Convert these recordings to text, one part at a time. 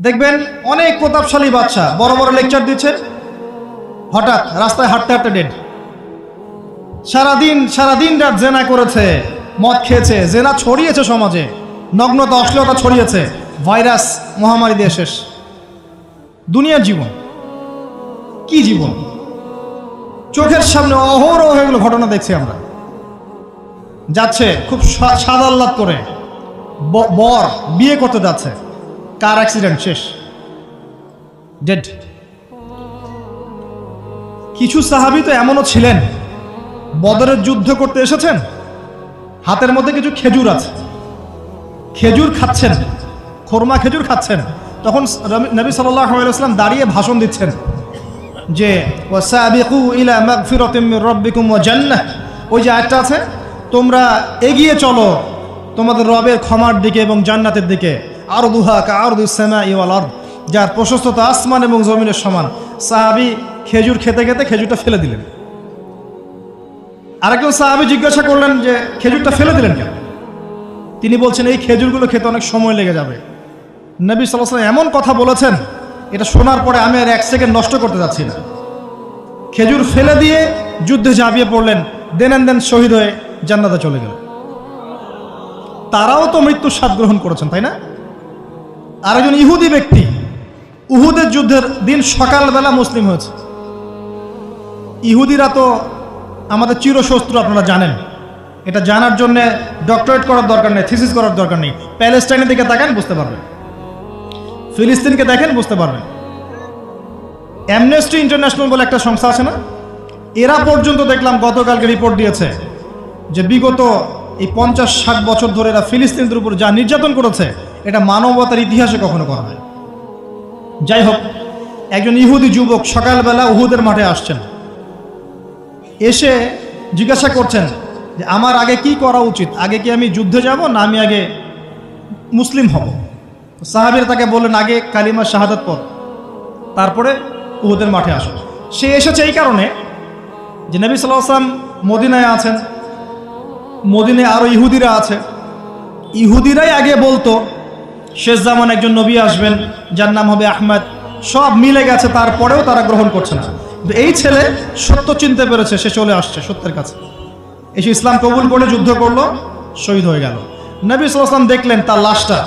দেখবেন অনেক প্রতাপশালী বাচ্চা বড় বড় লেকচার দিচ্ছে, হঠাৎ রাস্তায় হাঁটতে হাঁটতে ডেড। সারাদিন রাত জেনা করেছে, মদ খেয়েছে, জেনা ছড়িয়েছে সমাজে, নগ্নতা অশ্লীলতা ছড়িয়েছে, ভাইরাস মহামারী দিয়ে শেষ। দুনিয়ার জীবন কি জীবন! চোখের সামনে অহরহ এগুলো ঘটনা দেখছি আমরা। যাচ্ছে খুব স্বাদ আহ্লাদ করে, বর বিয়ে করতে যাচ্ছে, কার অ্যাক্সিডেন্ট, শেষ, ডেড। কিছু সাহাবী তো এমনও ছিলেন, বদরের যুদ্ধ করতে এসেছেন, হাতের মধ্যে কিছু খেজুর আছে, খেজুর খাচ্ছেন, খোরমা খেজুর খাচ্ছেন। তখন নবী সাল্লাল্লাহু আলাইহি ওয়াসাল্লাম দাঁড়িয়ে ভাষণ দিচ্ছেন যে ওয়াসাবিকু ইলা মাগফিরাতিম মির রাব্বিকুম ওয়া জান্নাহ। ওই যে আয়াতটা আছে, তোমরা এগিয়ে চলো তোমাদের রবের ক্ষমার দিকে এবং জান্নাতের দিকে। আরদুহা কাআরদিস সামাই ওয়াল আরদ, যার প্রশস্ততা আসমান এবং জমিনের সমান। সাহাবী খেজুর খেতে খেতে খেজুরটা ফেলে দিলেন। আরেকজন সাহাবী জিজ্ঞাসা করলেন যে খেজুরটা ফেলে দিলেন কেন? তিনি বলছেন এই খেজুরগুলো খেতে অনেক সময় লেগে যাবে। নবী সাল্লাল্লাহু আলাইহি ওয়াসাল্লাম এমন কথা বলেছেন, এটা শোনার পরে আমি আর এক সেকেন্ড নষ্ট করতে যাচ্ছি না। খেজুর ফেলে দিয়ে যুদ্ধে ঝাঁপিয়ে পড়লেন, দেন শহীদ হয়ে জান্নাতে চলে গেলেন। তারাও তো মৃত্যুর স্বাদ গ্রহণ করেছেন, তাই না? আরেকজন ইহুদি ব্যক্তি উহুদের যুদ্ধের দিন সকালবেলা মুসলিম হয়েছে। ইহুদিরা তো আমাদের চিরশত্রু, আপনারা জানেন। এটা জানার জন্য ডক্টরেট করার দরকার নেই, থিসিস করার দরকার নেই। প্যালেস্টাইনের দিকে তাকান, বুঝতে পারবেন। ফিলিস্তিনকে দেখেন, বুঝতে পারবেন। অ্যামনেস্টি ইন্টারন্যাশনাল বলে একটা সংস্থা আছে না, এরা পর্যন্ত দেখলাম গতকালকে রিপোর্ট দিয়েছে যে বিগত এই 50-60 বছর ধরে এরা ফিলিস্তিনদের উপর যা নির্যাতন করেছে, এটা মানবতার ইতিহাসে কখনো করা হয়। যাই হোক, একজন ইহুদি যুবক সকালবেলা উহুদের মাঠে আসছেন, এসে জিজ্ঞাসা করছেন যে আমার আগে কি করা উচিত, আগে কি আমি যুদ্ধে যাব না আমি আগে মুসলিম হব? সাহাবীরা তাকে বললেন আগে কালিমা শাহাদাত পড়, তারপরে উহুদের মাঠে আসো। সে এসেছে এই কারণে যে নবী সাল্লাল্লাহু আলাইহি ওয়াসাল্লাম মদিনায় আছেন, মদিনায় আরও ইহুদিরা আছে। ইহুদিরাই আগে বলতো শেষ জামান একজন নবী আসবেন যার নাম হবে আহমদ। সব মিলে গেছে, তারপরেও তারা গ্রহণ করছে না। এই ছেলে সত্য চিনতে পেরেছে, সে চলে আসছে সত্যের কাছে, এসে ইসলাম কবুল করে যুদ্ধ করলো, শহীদ হয়ে গেল। নবী সাল্লাল্লাহু আলাইহি ওয়াসাল্লাম দেখলেন তার লাশটা,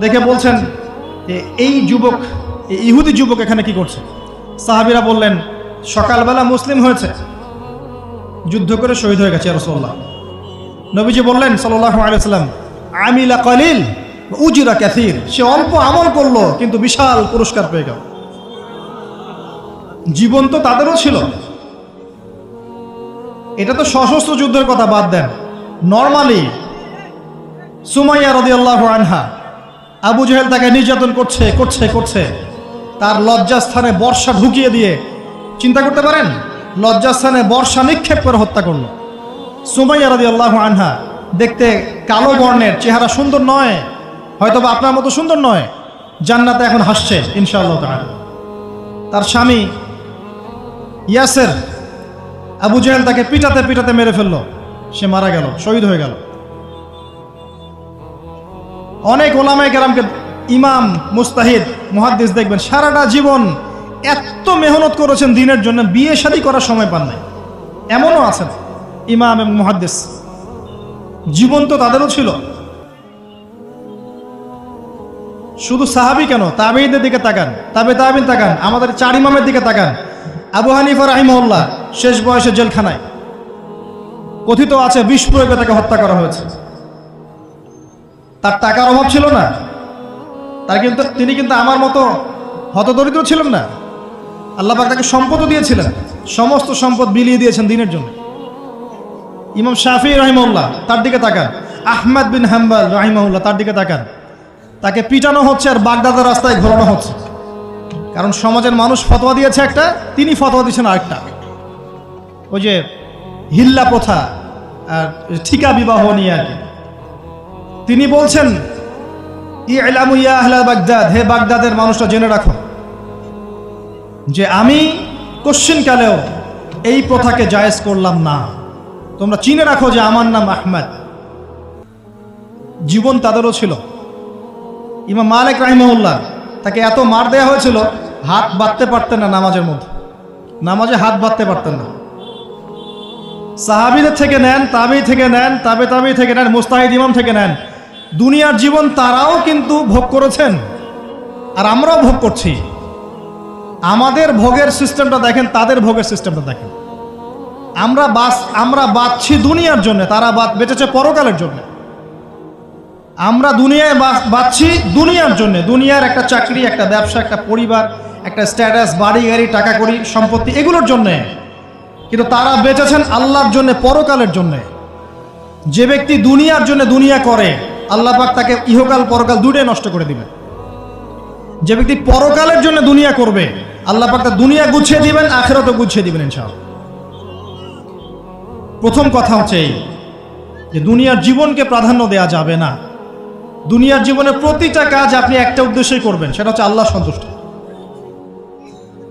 দেখে বলছেন এই যুবক, এই ইহুদি যুবক এখানে কি করছে? সাহাবীরা বললেন সকালবেলা মুসলিম হয়েছে, যুদ্ধ করে শহীদ হয়ে গেছে ইয়া রাসূলুল্লাহ। নবীজি বললেন সাল্লাল্লাহু আলাইহি ওয়াসাল্লাম আমিলা কলিল উজরা কাসীর, সে অল্প আমল করলো কিন্তু বিশাল পুরস্কার পেয়ে গেল। জীবন তো তাদেরও ছিল। এটা তো সশস্ত্র যুদ্ধের কথা বাদ দেন, নরমালি সুমাইয়া রাদিয়াল্লাহু আনহা, আবু জাহেল তাকে নির্যাতন করছে, তার লজ্জাস্থানে বর্ষা ঢুকিয়ে দিয়ে, চিন্তা করতে পারেন, লজ্জাস্থানে বর্ষা নিক্ষেপ করে হত্যা করলো। সুমাইয়া রাদিয়াল্লাহু আনহা দেখতে কালো বর্ণের, চেহারা সুন্দর নয়, হয়তোবা আপনার মতো সুন্দর নয়, জান্নাতে এখন হাসছে ইনশাআল্লাহ তাআলা। তার স্বামী ইয়াসের, আবু জাহেল তাকে পিটাতে মেরে ফেললো, সে মারা গেল, শহীদ হয়ে গেল। অনেক ওলামায়ে কেরামকে, ইমাম, মুস্তাহিদ, মুহাদ্দিস দেখবেন সারাটা জীবন এত মেহনত করেছেন দ্বীনের জন্য, বিয়ে শাদী করার সময় পান নাই, এমনও আছেন ইমাম এবং মুহাদ্দিস। জীবন তো তাদেরও ছিল। শুধু সাহাবী কেন, তাবেঈদের দিকে তাকান, তাবেঈন তাকান, আমাদের 4 ইমামের দিকে তাকান। আবু হানিফা রাহিমাহুল্লাহ শেষ বয়সে জেলখানায়, কথিত আছে বিষ প্রয়োগে তাকে হত্যা করা হয়েছে। তার টাকার অভাব ছিল না, তিনি কিন্তু আমার মতো হতদরিদ্র ছিলেন না। আল্লাহ পাক তাকে সম্পদও দিয়েছিলেন, সমস্ত সম্পদ বিলিয়ে দিয়েছেন দ্বীনের জন্য। ইমাম শাফিঈ রাহিমাহুল্লাহ, তার দিকে তাকান। আহমদ বিন হাম্বল রাহিমাহুল্লাহ, তার দিকে তাকান। তাকে পিটানো হচ্ছে আর বাগদাদের রাস্তায় ঘোরানো হচ্ছে, কারণ সমাজের মানুষ ফতোয়া দিয়েছে একটা, তিনি ফতোয়া দিচ্ছেন আরেকটা। ওই যে হিল্লা প্রথা আর ঠিকা বিবাহ নিয়ে আর কি। তিনি বলছেন ইলামু ইয়া আহলা বাগদাদ, হে বাগদাদের মানুষরা জেনে রাখো যে আমি কোশ্চিনকালেও এই প্রথাকে জায়েজ করলাম না, তোমরা চিনে রাখো যে আমার নাম আহমদ। জীবন তাদেরও ছিল। ইমাম মালিক রাহিমাহুল্লাহ তাকে এত মার দেওয়া হয়েছিল, হাত বাঁধতে পারতেন না নামাজের মধ্যে, নামাজে হাত বাঁধতে পারতেন না। সাহাবীদের থেকে নেন, তাবি থেকে নেন, তাবি থেকে নেন, মুস্তাহিদ ইমাম থেকে নেন, দুনিয়ার জীবন তারাও কিন্তু ভোগ করেছেন, আর আমরাও ভোগ করছি। আমাদের ভোগের সিস্টেমটা দেখেন, তাদের ভোগের সিস্টেমটা দেখেন। আমরা বাঁচছি দুনিয়ার জন্য, তারা বেঁচেছে পরকালের জন্য। আমরা দুনিয়ায় বাঁচছি দুনিয়ার জন্য, দুনিয়ার একটা চাকরি, একটা ব্যবসা, একটা পরিবার, একটা স্ট্যাটাস, বাড়ি গাড়ি, টাকা কড়ি, সম্পত্তি, এগুলোর জন্যে। কিন্তু তারা বেঁচেছেন আল্লাহর জন্য, পরকালের জন্য। যে ব্যক্তি দুনিয়ার জন্য দুনিয়া করে, আল্লাহ পাক তাকে ইহকাল পরকাল দুটোই নষ্ট করে দিবেন। যে ব্যক্তি পরকালের জন্য দুনিয়া করবে, আল্লাহ পাক তার দুনিয়া গুছিয়ে দিবেন, আখিরাতও গুছিয়ে দিবেন ইনশাআল্লাহ। প্রথম কথা হচ্ছে এই যে দুনিয়ার জীবনকে প্রাধান্য দেওয়া যাবে না। দুনিয়ার জীবনের প্রতিটা কাজ আপনি একটা উদ্দেশ্যই করবেন, সেটা হচ্ছে আল্লাহর সন্তুষ্টি।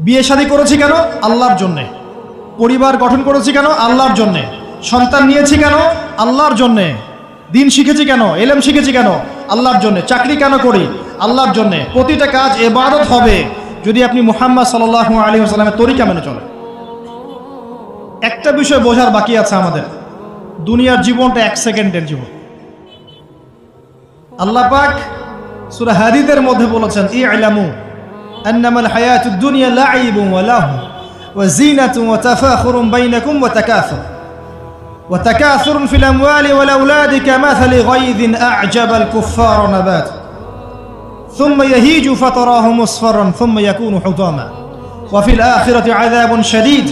বিয়ে শাদী করেছি কেন? আল্লাহর জন্যে। পরিবার গঠন করেছি কেন? আল্লাহর জন্যে। সন্তান নিয়েছি কেন? আল্লাহর জন্যে। দিন শিখেছি কেন? এলেম শিখেছি কেন? আল্লাহর জন্যে। চাকরি কেন করি? আল্লাহর জন্যে। প্রতিটা কাজ ইবাদত হবে যদি আপনি মুহাম্মদ সাল্লাল্লাহু আলাইহি ওয়াসাল্লামের তরিকা মেনে চলেন। একটা বিষয় বোঝার বাকি আছে আমাদের, দুনিয়ার জীবনটা 1 সেকেন্ডের জীবন। আল্লাহ পাক সূরা হাদীদের মধ্যে বলেছেন, ই'লামু আন্নামাল হায়াতুদ দুনিয়া লা'iবুন ওয়া লাহু ওয়া জিনাতুন ওয়া তাফাখুরুন বাইনাকুম ওয়া তাকাসুরুন ফিল আমওয়ালি ওয়াল আওলাদি কামাসালি গায়যিন আ'জাবাল কুফফারা নাবাত সুম্মা ইয়াহিজু ফাতারাহু মুসফাররান সুম্মা ইয়াকুনু হুতামা ওয়া ফিল আখিরাতি আযাবুন শাদীদ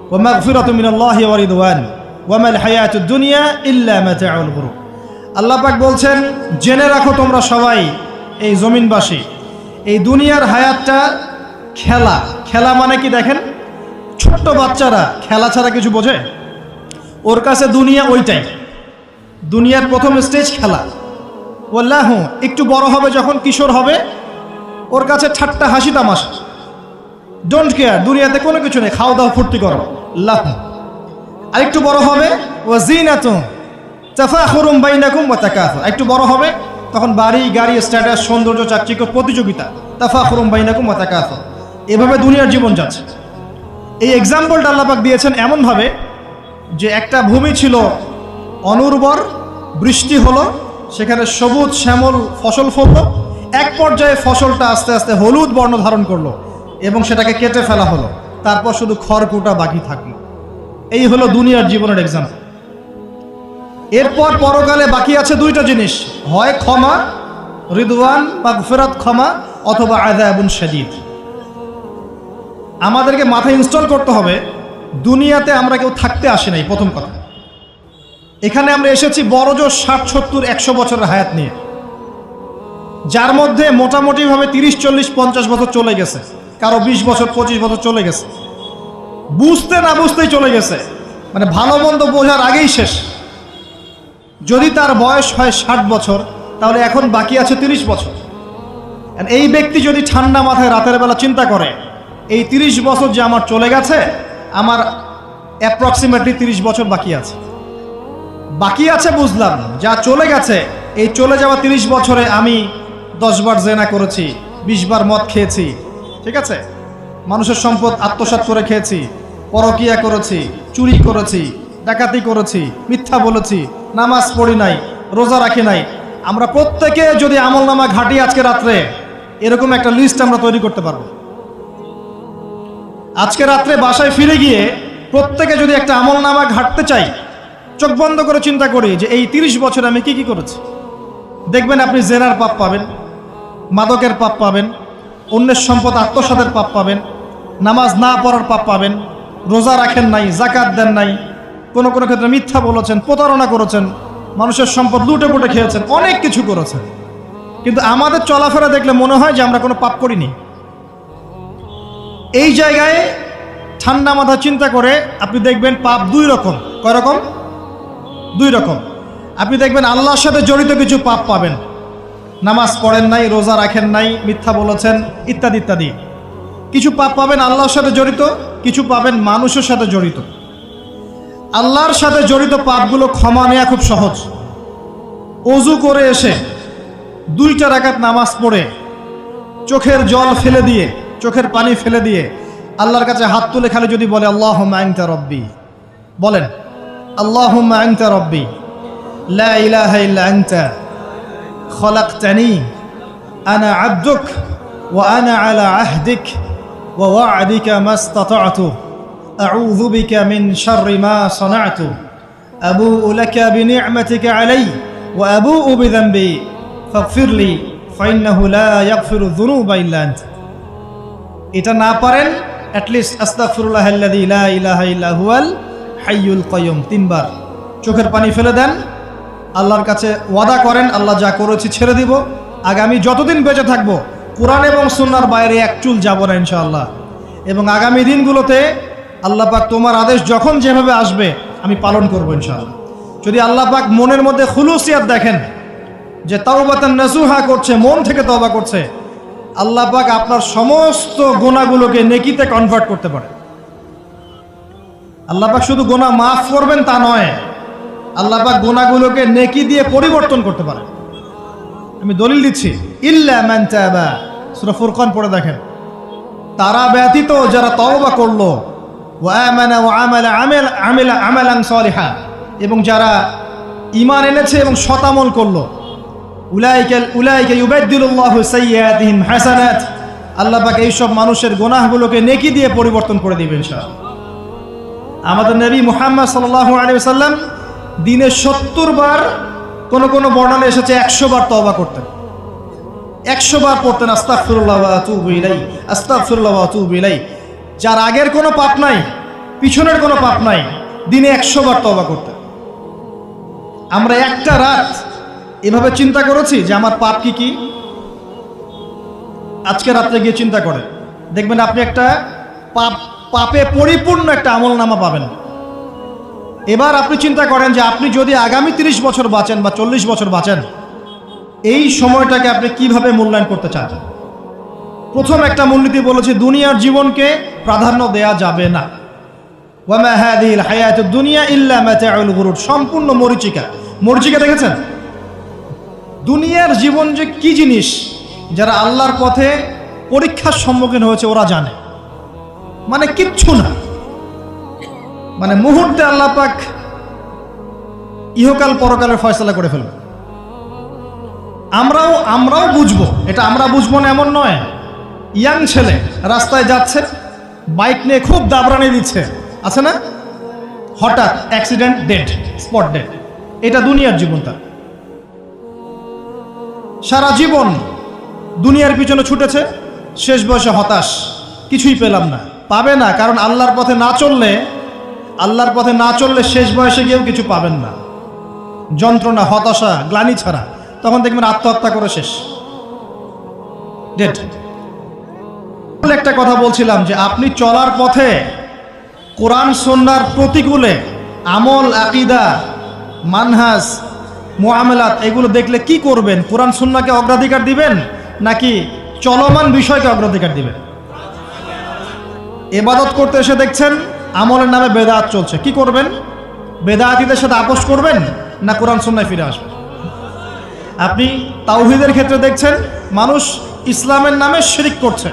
ওয়া মাগফিরাতুন মিনাল্লাহি ওয়া রিদওয়ান ওয়া মাল হায়াতুদ দুনিয়া ইল্লা মাতাউল গুরুর। আল্লাহ পাক বলছেন, জেনে রাখো তোমরা সবাই, এই জমিনবাসী, এই দুনিয়ার হায়াতটা খেলা। খেলা মানে কি দেখেন, ছোট্ট বাচ্চারা খেলা ছাড়া কিছু বোঝে? ওর কাছে দুনিয়া ওইটাই। দুনিয়ার প্রথম স্টেজ খেলা। ওয়াল্লাহু, একটু বড় হবে যখন, কিশোর হবে, ওর কাছে ঠাট্টা হাসি তামাশা, ডোন্ট কেয়ার, দুনিয়াতে কোনো কিছু নেই, খাওয়া দাওয়া ফুর্তি করো, লাহু। আর একটু বড় হবে, ওয়া জিনাতুন তাফাখুরুন বাইনাকুম ওয়া তাকাসুর, একটু বড় হবে তখন বাড়ি গাড়ি, স্ট্যাটাস, সৌন্দর্য, চাকচিক্য, প্রতিযোগিতা, তাফাখুরুন বাইনাকুম ওয়া তাকাসুর। এভাবে দুনিয়ার জীবন যাচ্ছে। এই এক্সাম্পলটা আল্লাহ পাক দিয়েছেন এমনভাবে যে একটা ভূমি ছিল অনুর্বর, বৃষ্টি হলো, সেখানে সবুজ শ্যামল ফসল ফলল, এক পর্যায়ে ফসলটা আস্তে আস্তে হলুদ বর্ণ ধারণ করলো এবং সেটাকে কেটে ফেলা হলো, তারপর শুধু খড়কুটা বাকি থাকলো। এই হলো দুনিয়ার জীবনের এক্সাম্পল। এরপর পরকালে বাকি আছে দুইটা জিনিস, হয় ক্ষমা, রিদওয়ান, মাগফিরাত, ক্ষমা, অথবা আযাবুন শাদীদ। আমাদেরকে মাথায় ইনস্টল করতে হবে, দুনিয়াতে আমরা কেউ থাকতে আসি নাই। প্রথম কথা, এখানে আমরা এসেছি বড়জোর 60, 70, 100 বছরের হায়াত নিয়ে, যার মধ্যে মোটামুটিভাবে 30, 40, 50 বছর চলে গেছে, কারো 20 বছর, 25 বছর চলে গেছে, বুঝতে না বুঝতেই চলে গেছে, মানে ভালো মন্দ বোঝার আগেই শেষ। যদি তার বয়স হয় 60 বছর, তাহলে এখন বাকি আছে 30 বছর। এই ব্যক্তি যদি ঠান্ডা মাথায় রাতের বেলা চিন্তা করে, এই 30 বছর যে আমার চলে গেছে, আমার অ্যাপ্রক্সিমেটলি 30 বছর বাকি আছে। বাকি আছে বুঝলাম, যা চলে গেছে, এই চলে যাওয়া 30 বছরে আমি 10 বার জেনা করেছি, 20 বার মদ খেয়েছি, ঠিক আছে, মানুষের সম্পদ আত্মসাৎ করে খেয়েছি, পরকিয়া করেছি, চুরি করেছি, ডাকাতি করেছি, মিথ্যা বলেছি, নামাজ পড়ি নাই, রোজা রাখি নাই। আমরা প্রত্যেকে যদি আমলনামা ঘাটি আজকে রাত্রে, এরকম একটা লিস্ট আমরা তৈরি করতে পারবো। আজকে রাত্রে বাসায় ফিরে গিয়ে প্রত্যেকে যদি একটা আমলনামা ঘাটতে চাই, চোখ বন্ধ করে চিন্তা করি যে এই 30 বছরে আমি কি কি করেছি, দেখবেন আপনি জেনার পাপ পাবেন, মাদকের পাপ পাবেন, অন্যের সম্পদ আত্মসাতের পাপ পাবেন, নামাজ না পড়ার পাপ পাবেন, রোজা রাখেন নাই, জাকাত দেন নাই, কোনো কোনো ক্ষেত্রে মিথ্যা বলেছেন, প্রতারণা করেছেন, মানুষের সম্পদ লুটে পুটে খেয়েছেন, অনেক কিছু করেছেন। কিন্তু আমাদের চলাফেরা দেখলে মনে হয় যে আমরা কোনো পাপ করিনি। এই জায়গায় ঠান্ডা মাথা চিন্তা করে আপনি দেখবেন পাপ দুই রকম। কয় রকম? দুই রকম। আপনি দেখবেন আল্লাহর সাথে জড়িত কিছু পাপ পাবেন, নামাজ পড়েন নাই, রোজা রাখেন নাই, মিথ্যা বলেছেন, ইত্যাদি ইত্যাদি। কিছু পাপ পাবেন আল্লাহর সাথে জড়িত, কিছু পাবেন মানুষের সাথে জড়িত। আল্লাহর সাথে জড়িত পাপগুলো ক্ষমা নেওয়া খুব সহজ। অজু করে এসে 2 রাকাত নামাজ পড়ে চোখের জল ফেলে দিয়ে, চোখের পানি ফেলে দিয়ে আল্লাহর কাছে হাত তুলে খালি যদি বলে আল্লাহুম্মা আনতা রব্বি, বলেন আল্লাহুম্মা আনতা রব্বি লা ইলাহা ইল্লা আনতা খলাকতানি আনা আবদুক ওয়া আনা আলা আহদিক ওয়া ওয়া'দিকা মাস্তাতা'তু আউযু বিকা মিন শাররি মা সানা'তু আবুউ লাকা বিনি'মাতিকা আলাইয়া ওয়া আবুউ বিযানবি ফাগফিরলি ফাইন্নাহু লা ইয়াগফিরু যুনুবা ইল্লা আনতা। এটা না পারেন অ্যাটলিস্ট আস্তাগফিরুল্লাহাল্লাযী লা ইলাহা ইল্লা হুয়াল হাইয়ুল কাইয়ুম 3 বার চোখের পানি ফেলে দেন, আল্লাহর কাছে ওয়াদা করেন আল্লাহ যা করেছি ছেড়ে দিব, আগামী যতদিন বেঁচে থাকবো কোরআন এবং সুন্নাহর বাইরে এক চুল যাব না ইনশাআল্লাহ। এবং আগামী দিনগুলোতে আল্লাহ পাক তোমার আদেশ যখন যেভাবে আসবে আমি পালন করবো ইনশাআল্লাহ। যদি আল্লাহ পাক মনের মধ্যে খুলুসিয়াত দেখেন যে তাওবাতান নাসুহা করছে, মন থেকে তওবা করছে, আল্লাহ পাক আপনার সমস্ত গুনাহগুলোকে নেকিতে কনভার্ট করতে পারে। আল্লাহ পাক শুধু গুনাহ মাফ করবেন তা নয়, আল্লাহ পাক গুনাহগুলোকে নেকি দিয়ে পরিবর্তন করতে পারে। আমি দলিল দিচ্ছি, ইল্লা মান তাবা, সূরা ফুরকান পড়ে দেখেন, তারা ব্যতীত যারা তওবা করলো, ওয়া আমানা ওয়া আমিলা আমালান সালিহা, এবং যারা ঈমান এনেছে এবং সৎ আমল করলো, উলাইকা ইউবাদদিলুল্লাহু সাইয়্যাতিহিম হাসানাত, আল্লাহ পাক এই সব মানুষের গুনাহগুলোকে নেকি দিয়ে পরিবর্তন করে দিবেন ইনশাআল্লাহ। আমাদের নবী মুহাম্মদ সাল্লাল্লাহু আলাইহি ওয়াসাল্লাম দিনে 70 বার, কোন বর্ণনা এসেছে 100 বার তওবা করতেন, 100 বার পড়তেন আস্তাগফিরুল্লাহ ওয়া আতুবু ইলাইহি, আস্তাগফিরুল্লাহ ওয়া আতুবু ইলাইহি। যার আগের কোনো পাপ নাই, পিছনের কোনো পাপ নাই, দিনে 100 বার তওবা করতেন। আমরা একটা রাত এভাবে চিন্তা করেছি যে আমার পাপ কি কি? আজকে রাত্রে গিয়ে চিন্তা করেন, দেখবেন আপনি একটা পাপে পরিপূর্ণ একটা আমলনামা পাবেন। এবার আপনি চিন্তা করেন যে আপনি যদি আগামী 30 বছর বাঁচেন বা 40 বছর বাঁচেন, এই সময়টাকে আপনি কিভাবে মূল্যায়ন করতে চান? প্রথম একটা মূলনীতি বলেছে, দুনিয়ার জীবনকে প্রাধান্য দেয়া যাবে না। ওয়া মা হাযিহিল হায়াতুদ দুনিয়া ইল্লা মাতাউল গুরুর, সম্পূর্ণ মরীচিকা। মরীচিকা দেখেছেন? দুনিয়ার জীবন যে কি জিনিস, যারা আল্লাহর পথে পরীক্ষার সম্মুখীন হয়েছে ওরা জানে, মানে কিচ্ছু না, মানে মুহূর্তে আল্লাহ পাক ইহকাল পরকালের ফয়সালা করে ফেলবে। আমরাও বুঝবো, এটা আমরা বুঝবো না এমন নয়। ইয়াং ছেলে রাস্তায় যাচ্ছে, বাইক নিয়ে খুব দাবরানি দিচ্ছে, আছে না? হঠাৎ অ্যাক্সিডেন্ট, ডেড, স্পট ডেড। এটা দুনিয়ার জীবন। তার সারা জীবন দুনিয়ার পিছনে ছুটেছে, শেষ বয়সে হতাশ, কিছুই পেলাম না। পাবে না, কারণ আল্লাহর পথে না চললে শেষ বয়সে গিয়েও কিছু পাবেন না। যন্ত্রণা, হতাশা, গ্লানি ছাড়া। তখন দেখবেন আত্মহত্যা করে শেষ, ডেড। একটা কথা বলছিলাম যে আপনি চলার পথে কোরআন সুন্নাহর প্রতিকূলে আমল, আকীদা, মানহাজ, মুআমালাত এগুলো দেখলে কি করবেন? কোরআন সুন্নাহকে অগ্রাধিকার দিবেন নাকি চলমান বিষয়কে অগ্রাধিকার দিবেন? ইবাদত করতে এসে দেখছেন আমলের নামে বেদাত চলছে, কি করবেন? বেদাতীদের সাথে আপোষ করবেন না কোরআন সুন্নাহয় ফিরে আসবেন? আপনি তাওহীদের ক্ষেত্রে দেখছেন মানুষ ইসলামের নামে শিরক করছে,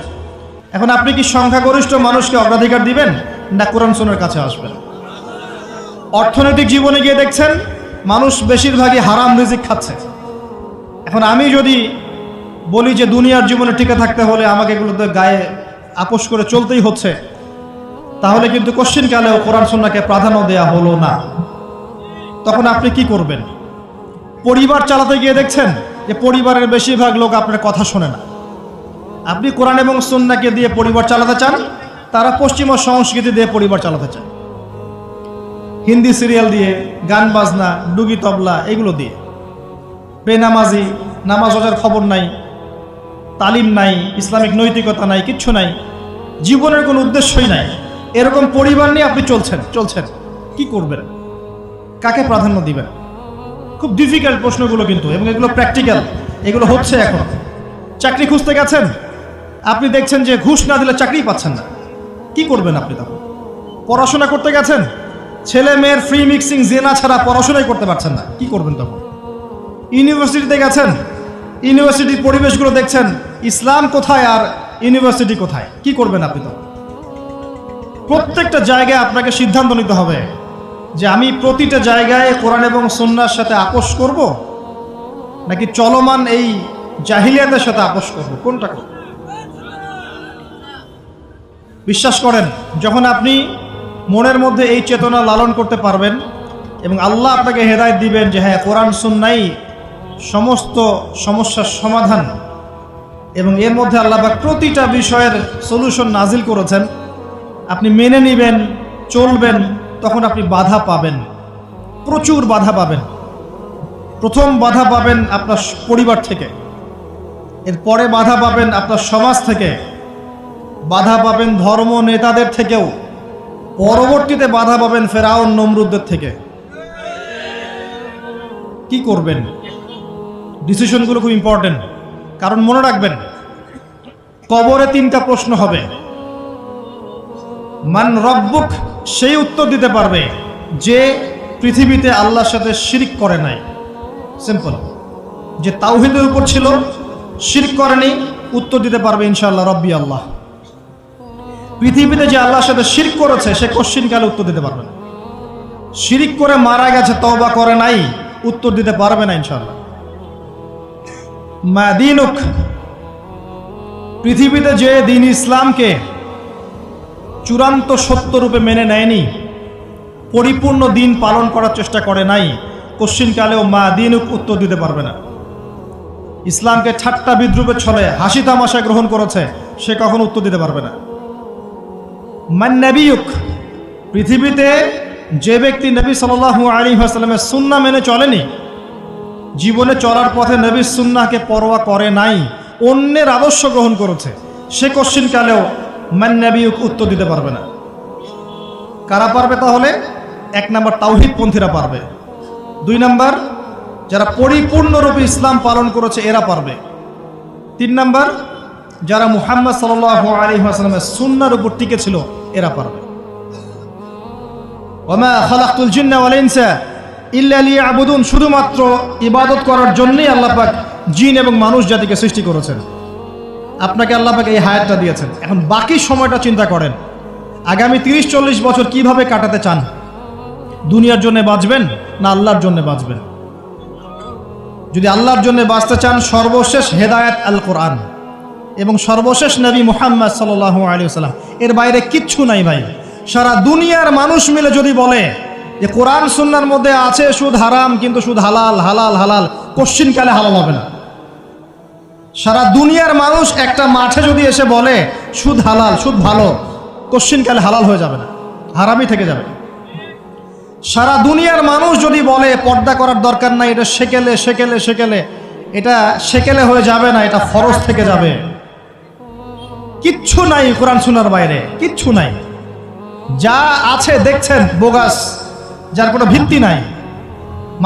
এখন আপনি কি সংখ্যাগরিষ্ঠ মানুষকে অগ্রাধিকার দিবেন না কোরআন সুন্নাহর কাছে আসবেন? অর্থনৈতিক জীবনে গিয়ে দেখছেন মানুষ বেশিরভাগই হারাম রিজিক খাচ্ছে। এখন আমি যদি বলি যে দুনিয়ার জীবনে টিকে থাকতে হলে আমাকে এগুলোতে গায়ে আপোষ করে চলতেই হচ্ছে, তাহলে কিন্তু কোশ্চিনকালেও কোরআন সুন্নাহকে প্রাধান্য দেয়া হলো না। তখন আপনি কি করবেন? পরিবার চালাতে গিয়ে দেখছেন যে পরিবারের বেশিরভাগ লোক আপনার কথা শোনে না। আপনি কোরআন এবং সুন্নাহকে দিয়ে পরিবার চালাতে চান, তারা পশ্চিমা সংস্কৃতি দিয়ে পরিবার চালাতে চায়, হিন্দি সিরিয়াল দিয়ে, গান বাজনা, ডুগি তবলা এগুলো দিয়ে। বেনামাজি, নামাজ রোজার খবর নাই, তালিম নাই, ইসলামিক নৈতিকতা নাই, কিচ্ছু নাই, জীবনের কোনো উদ্দেশ্যই নাই। এরকম পরিবার নিয়ে আপনি চলছেন, কি করবেন? কাকে প্রাধান্য দিবেন? খুব ডিফিকাল্ট প্রশ্নগুলো কিন্তু, এবং এগুলো প্র্যাকটিক্যাল, এগুলো হচ্ছে। এখন চাকরি খুঁজতে গেছেন, আপনি দেখছেন যে ঘুষ না দিলে চাকরি পাচ্ছেন না, কি করবেন আপনি তখন? পড়াশোনা করতে গেছেন, ছেলে মেয়ের ফ্রি মিক্সিং, জেনা ছাড়া পড়াশোনাই করতে পারছেন না, কি করবেন তখন? ইউনিভার্সিটিতে গেছেন, ইউনিভার্সিটির পরিবেশগুলো দেখছেন, ইসলাম কোথায় আর ইউনিভার্সিটি কোথায়? কি করবেন আপনি? তো প্রত্যেকটা জায়গায় আপনাকে সিদ্ধান্ত নিতে হবে যে আমি প্রতিটা জায়গায় কোরআন এবং সুন্নাহর সাথে আপোষ করব, নাকি চলমান এই জাহিলিয়াতের সাথে আপোষ করব, কোনটা করব? বিশ্বাস করেন, যখন আপনি মনের মধ্যে এই চেতনা লালন করতে পারবেন এবং আল্লাহ আপনাকে হেদায়েত দিবেন যে হ্যাঁ, কোরআন সুন্নাহই সমস্ত সমস্যার সমাধান এবং এর মধ্যে আল্লাহ পাক প্রতিটা বিষয়ের সলিউশন নাজিল করেছেন, আপনি মেনে নেবেন, চলবেন, তখন আপনি বাধা পাবেন, প্রচুর বাধা পাবেন। প্রথম বাধা পাবেন আপনার পরিবার থেকে, এরপরে বাধা পাবেন আপনার সমাজ থেকে, বাধা পাবেন ধর্ম নেতাদের থেকেও, পরবর্তীতে বাধা পাবেন ফেরাউন নমরুদদের থেকে। কি করবেন? ডিসিশনগুলো খুব ইম্পর্টেন্ট, কারণ মনে রাখবেন কবরে 3টা প্রশ্ন হবে। মান রব্বুক, সেই উত্তর দিতে পারবে যে পৃথিবীতে আল্লাহর সাথে শিরক করে নাই। সিম্পল, যে তাওহীদের উপর ছিল, শিরক করেনি, উত্তর দিতে পারবে ইনশাআল্লাহ রব্বি আল্লাহ। পৃথিবীতে যে আল্লাহর সাথে শিরক করেছে সে কোশ্চিন কালে উত্তর দিতে পারবে না। শিরক করে মারা গেছে, তওবা করে নাই, উত্তর দিতে পারবে না ইনশাআল্লাহ। মা দীনুক, পৃথিবীতে যে দিন ইসলামকে চূড়ান্ত সত্য রূপে মেনে নেয়নি, পরিপূর্ণ দিন পালন করার চেষ্টা করে নাই, কোশ্চিন কালেও মা দীনুক উত্তর দিতে পারবে না। ইসলামকে ঠাট্টা বিদ্রুপের ছলে হাসি তামাশায় গ্রহণ করেছে, সে কখনো উত্তর দিতে পারবে না। মান নবিয়ুক, পৃথিবীতে যে ব্যক্তি নবী সাল্লাল্লাহু আলাইহি ওয়াসাল্লামের সুন্নাহ মেনে চলেনি, জীবনে চলার পথে নবীর সুন্নাহকে পরোয়া করে নাই, অন্যের আদর্শ গ্রহণ করেছে, সে কোশ্চিন কালেও মান নবিয়ুক উত্তর দিতে পারবে না। কারা পারবে তাহলে? 1 নাম্বার তাওহীদ পন্থীরা পারবে, 2 নাম্বার যারা পরিপূর্ণরূপে ইসলাম পালন করেছে এরা পারবে, 3 নাম্বার যারা মুহাম্মদ সাল্লাল্লাহু আলাইহি ওয়াসাল্লামের সুন্নাহর উপর টিকে ছিল এরা পারবে। ওমা খালাকতুল জিন্না ওয়াল ইনসা ইল্লা লিয়াবুদুন, শুধুমাত্র ইবাদত করার জন্যই আল্লাহ পাক জিন এবং মানুষ জাতিকে সৃষ্টি করেছেন। আপনাকে আল্লাহ পাক এই হায়াতটা দিয়েছেন, এখন বাকি সময়টা চিন্তা করেন আগামী 30-40 বছর কিভাবে কাটাতে চান। দুনিয়ার জন্য বাঁচবেন না আল্লাহর জন্য বাঁচবেন? যদি আল্লাহর জন্য বাঁচতে চান, সর্বশেষ হেদায়েত আল কোরআন এবং সর্বশেষ নবী মুহাম্মদ সাল্লাল্লাহু আলাইহি ওয়াসাল্লাম, এর বাইরে কিচ্ছু নাই ভাই। সারা দুনিয়ার মানুষ মিলে যদি বলে যে কোরআন সুন্নাহর মধ্যে আছে সুদ হারাম, কিন্তু সুদ হালাল, হালাল হালাল, কোশ্চিন কালে হালাল হবে না। সারা দুনিয়ার মানুষ একটা মাঠে যদি এসে বলে সুদ হালাল, সুদ ভালো, কোশ্চিন কালে হালাল হয়ে যাবে না, হারামই থেকে যাবে। সারা দুনিয়ার মানুষ যদি বলে পর্দা করার দরকার নাই, এটা সেকেলে সেকেলে সেকেলে, এটা সেকেলে হয়ে যাবে না, এটা ফরজ থেকে যাবে। কিচ্ছু নাই কোরআন সুন্নাহর বাইরে, কিচ্ছু নাই। যা আছে দেখছেন বোগাস, যার কোনো ভিত্তি নাই,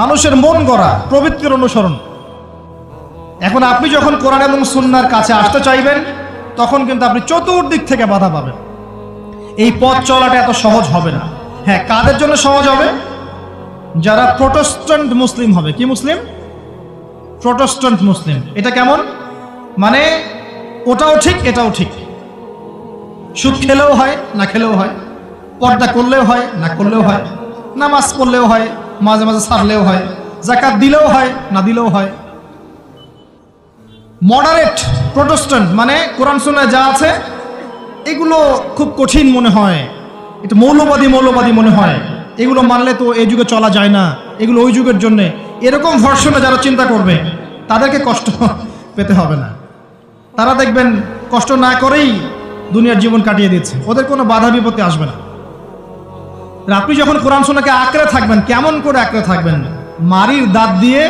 মানুষের মন গড়া প্রবৃত্তির অনুসরণ। এখন আপনি যখন কোরআন এবং সুন্নাহর কাছে আসতে চাইবেন, তখন কিন্তু আপনি চতুর্দিক থেকে বাধা পাবেন। এই পথ চলাটা এত সহজ হবে না। হ্যাঁ, কাদের জন্য সহজ হবে? যারা প্রোটেস্ট্যান্ট মুসলিম হবে। কি মুসলিম? প্রোটেস্ট্যান্ট মুসলিম। এটা কেমন? মানে ওটাও ঠিক এটাও ঠিক, সুদ খেলেও হয় না খেলেও হয়, পর্দা করলেও হয় না করলেও হয়, নামাজ পড়লেও হয়, মাঝে মাঝে ছাড়লেও হয়, যাকাত দিলেও হয় না দিলেও হয়। মডারেট প্রোটেস্ট্যান্ট মানে কোরআন সুন্নাহয় যা আছে এগুলো খুব কঠিন মনে হয়, এটা মৌলবাদী মৌলবাদী মনে হয়, এগুলো মানলে তো এই যুগে চলা যায় না, এগুলো ওই যুগের জন্য, এরকম ভার্সনে যারা চিন্তা করবে তাদেরকে কষ্ট পেতে হবে না। তারা দেখবেন কষ্ট না করেই দুনিয়ার জীবন কাটিয়ে দিচ্ছে, ওদের কোনো বাধা বিপত্তি আসবে না। আপনি যখন কোরআন সুন্নাহকে আঁকড়ে থাকবেন, কেমন করে আঁকড়ে থাকবেন? মারির দাঁত দিয়ে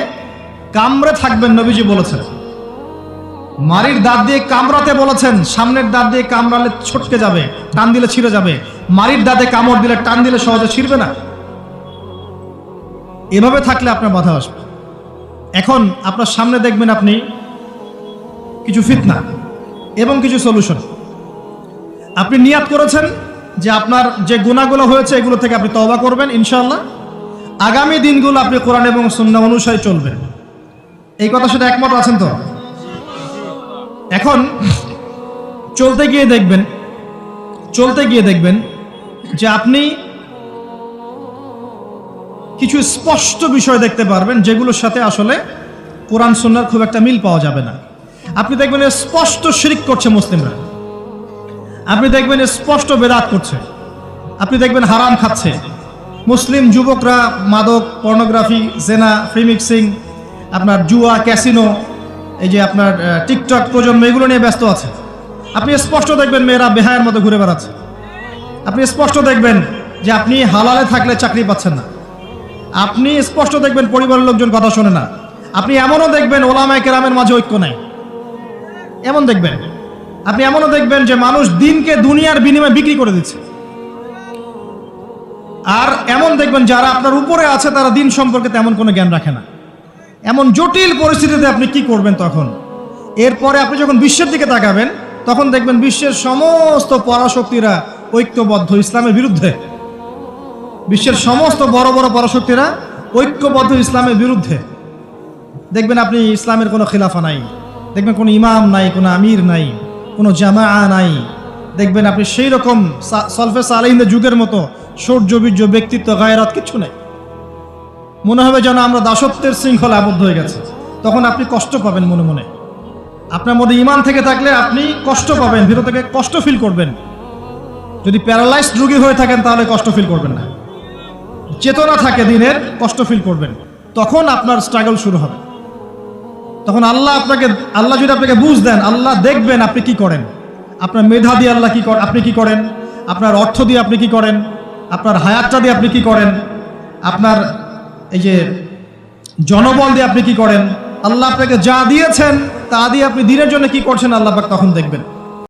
কামড়ে থাকবেন, নবীজি বলেছেন। মারির দাঁত দিয়ে কামড়াতে বলেছেন, সামনের দাঁত দিয়ে কামড়ালে ছটকে যাবে, টান দিলে ছিঁড়ে যাবে। মারির দাঁতে কামড় দিলে, টান দিলে সহজে ছিঁড়বে না। এভাবে থাকলে আপনার বাধা আসবে। এখন আপনার সামনে দেখবেন আপনি কিছু ফিতনা এবং কিছু সলিউশন। আপনি নিয়াত করেছেন যে আপনার যে গুনাহগুলো হয়েছে এগুলো থেকে আপনি তওবা করবেন ইনশাআল্লাহ, আগামী দিনগুলো আপনি কোরআন এবং সুন্নাহ অনুসারে চলবেন। এই কথার সাথে একমত আছেন তো? এখন চলতে গিয়ে দেখবেন যে আপনি কিছু স্পষ্ট বিষয় দেখতে পারবেন যেগুলোর সাথে আসলে কোরআন সুন্নাহর খুব একটা মিল পাওয়া যাবে না। আপনি দেখবেন স্পষ্ট শিরক করছে মুসলিমরা, আপনি দেখবেন স্পষ্ট বেদাত করছে, আপনি দেখবেন হারাম খাচ্ছে। মুসলিম যুবকরা মাদক, পর্নোগ্রাফি, জেনা, ফ্রি মিক্সিং, আপনার জুয়া, ক্যাসিনো, এই যে আপনার টিকটক প্রজন্ম, এগুলো নিয়ে ব্যস্ত আছে। আপনি স্পষ্ট দেখবেন মেয়েরা বেহায়ের মতো ঘুরে বেড়াচ্ছে। আপনি স্পষ্ট দেখবেন যে আপনি হালালে থাকলে চাকরি পাচ্ছেন না। আপনি স্পষ্ট দেখবেন পরিবারের লোকজন কথা শোনে না। আপনি এমনও দেখবেন ওলামায়ে কেরামের মাঝে ঐক্য নাই, এমন দেখবেন। আপনি এমনও দেখবেন যে মানুষ দিনকে দুনিয়ার বিনিময়ে বিক্রি করে দিচ্ছে। আর এমন দেখবেন যারা আপনার উপরে আছে তারা দিন সম্পর্কে তেমন কোনো জ্ঞান রাখে না। এমন জটিল পরিস্থিতিতে আপনি কি করবেন তখন? এরপরে আপনি যখন বিশ্বের দিকে তাকাবেন তখন দেখবেন বিশ্বের সমস্ত পরাশক্তিরা ঐক্যবদ্ধ ইসলামের বিরুদ্ধে। বিশ্বের সমস্ত বড় বড় পরাশক্তিরা ঐক্যবদ্ধ ইসলামের বিরুদ্ধে। দেখবেন আপনি ইসলামের কোনো খিলাফা নাই, দেখবেন কোনো ইমাম নাই, কোনো আমির নাই, কোনো জামাআ নাই। দেখবেন আপনি সেই রকম সলফে সালেহিনদের যুগের মতো শৌর্যবীর্য, ব্যক্তিত্ব, গায়রাত কিচ্ছু নেই। মনে হবে যেন আমরা দাসত্বের শৃঙ্খলা আবদ্ধ হয়ে গেছে। তখন আপনি কষ্ট পাবেন মনে মনে। আপনার মধ্যে ঈমান থেকে থাকলে আপনি কষ্ট পাবেন, ভিতর থেকে কষ্ট ফিল করবেন। যদি প্যারালাইজড রোগী হয়ে থাকেন তাহলে কষ্ট ফিল করবেন না। চেতনা থাকে দিনের, কষ্ট ফিল করবেন। তখন আপনার স্ট্রাগল শুরু হবে। তখন আল্লাহ যদি আপনাকে বুঝ দেন, আল্লাহ দেখবেন আপনি কি করেন। আপনার মেধা দিয়ে আল্লাহ কি করেন, আপনি কি করেন, আপনার অর্থ দিয়ে আপনি কি করেন, আপনার হায়াতটা দিয়ে আপনি কি করেন, আপনার এই যে জনবল দিয়ে আপনি কি করেন, আল্লাহ আপনাকে যা দিয়েছেন তা দিয়ে আপনি দিনের জন্য কি করছেন, আল্লাহ পাক তখন দেখবেন।